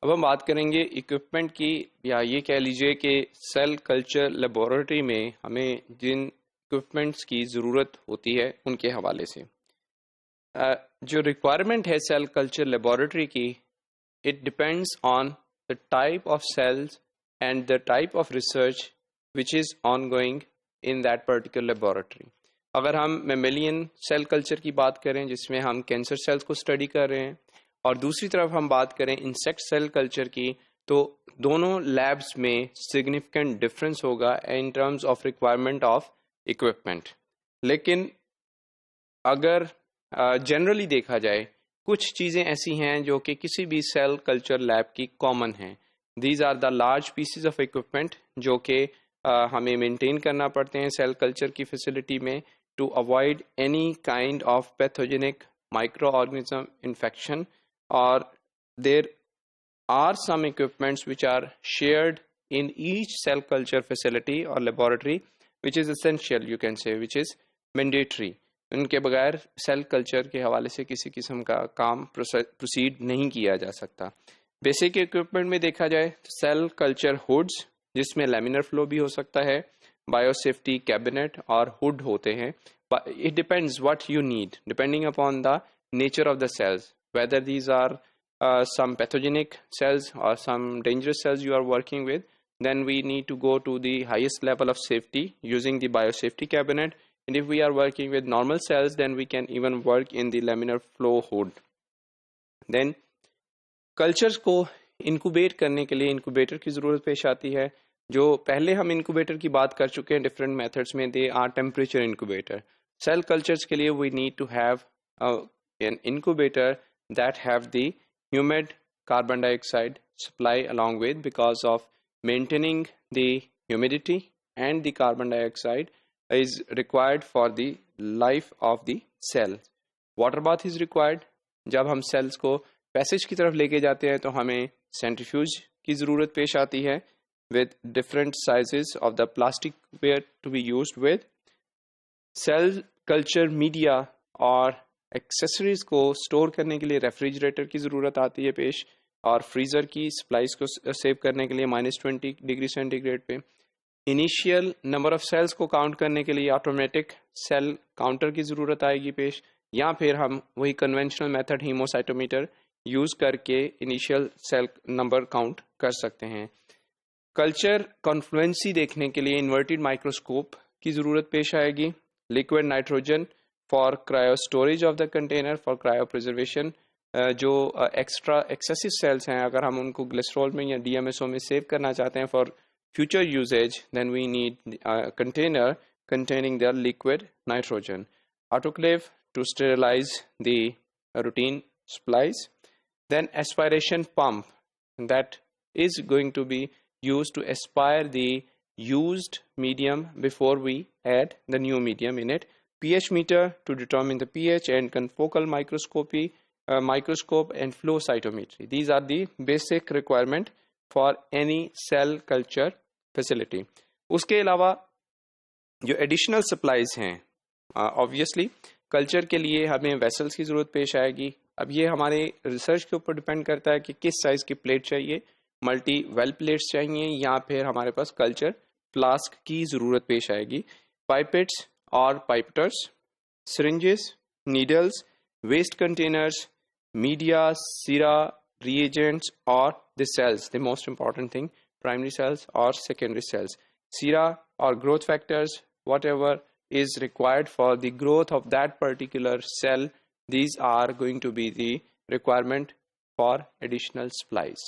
अब हम बात करेंगे इक्विपमेंट की, या ये कह लीजिए कि सेल कल्चर लेबोरेटरी में हमें जिन इक्विपमेंट्स की ज़रूरत होती है उनके हवाले से। जो रिक्वायरमेंट है सेल कल्चर लेबोरेटरी की, it depends on the type of cells and the type of research which is on going in that particular laboratory. अगर हम मेमेलियन सेल कल्चर की बात करें जिसमें हम कैंसर सेल्स को स्टडी कर रहे हैं, और दूसरी तरफ हम बात करें इंसेक्ट सेल कल्चर की, तो दोनों लैब्स में सिग्निफिकेंट डिफरेंस होगा in terms of requirement of equipment. लेकिन अगर जनरली देखा जाए, कुछ चीज़ें ऐसी हैं जो कि किसी भी सेल कल्चर लैब की कॉमन हैं। These are the large pieces of equipment जो कि हमें मेंटेन करना पड़ते हैं सेल कल्चर की फैसिलिटी में, to avoid any kind of pathogenic micro organism infection, or there are some equipments which are shared in each cell culture facility or laboratory which is essential, you can say, which is mandatory. उनके बगैर cell culture के हवाले से किसी किस्म का काम proceed नहीं किया जा सकता। बेसिक इक्विपमेंट में देखा जाए तो सेल कल्चर हुड्स जिसमें लैमिनर फ्लो भी हो सकता है, बायोसेफ्टी कैबिनेट और हुड होते हैं। It depends what you need depending upon the nature of the cells, whether these are some pathogenic cells or some dangerous cells you are working with. Then we need to go to the highest level of safety using the biosafety cabinet, and if we are working with normal cells, then we can even work in the laminar flow hood. Then cultures को incubate करने के लिए incubator की ज़रूरत पेश आती है। जो पहले हम इंक्यूबेटर की बात कर चुके हैं डिफरेंट मेथड्स में, they are temperature incubator. Cell cultures के लिए we need to have an incubator that have the humid carbon dioxide supply along with, because of maintaining the humidity and the carbon dioxide is required for the life of the cell. Water bath is required. जब हम sales को passage की तरफ लेके जाते हैं तो हमें सेंट्रीफ्यूज की ज़रूरत पेश आती है with different sizes of the plastic ware to be used with. Cell culture media और एक्सेसरीज को स्टोर करने के लिए रेफ्रिजरेटर की ज़रूरत आती है पेश, और फ्रीज़र की सप्लाईज को सेव करने के लिए -20 डिग्री सेंटीग्रेड पे। इनिशियल नंबर ऑफ सेल्स को काउंट करने के लिए ऑटोमेटिक सेल काउंटर की ज़रूरत आएगी पेश, या फिर हम वही कन्वेंशनल मेथड हीमोसाइटोमीटर यूज़ करके इनिशियल सेल नंबर काउंट कर सकते हैं। कल्चर कॉन्फ्लुएंसी देखने के लिए इन्वर्टेड माइक्रोस्कोप की ज़रूरत पेश आएगी। Liquid nitrogen for cryo storage of the container for cryo preservation. जो एक्स्ट्रा एक्सेसिव सेल्स हैं, अगर हम उनको ग्लिसरॉल में या DMSO में सेव करना चाहते हैं for future uses, then we need container containing the liquid nitrogen. Autoclave to sterilize the routine supplies. Then aspiration pump that is going to be used to aspire the used medium before we add the new medium in it. pH meter to determine the pH, and confocal microscope and flow cytometry. These are the basic requirement for any cell culture facility. उसके अलावा जो additional supplies हैं, obviously culture के लिए हमें vessels की ज़रूरत पेश आएगी। अब ये हमारे रिसर्च के ऊपर डिपेंड करता है कि किस साइज़ की प्लेट चाहिए, मल्टी वेल प्लेट्स चाहिए, या फिर हमारे पास कल्चर फ्लास्क की ज़रूरत पेश आएगी। पाइपेट्स और pipetters, syringes, needles, waste containers, media, sera, reagents, or the cells, the most important thing, primary cells or secondary cells, sera or growth factors, whatever is required for the growth of that particular cell, these are going to be the requirement for additional supplies.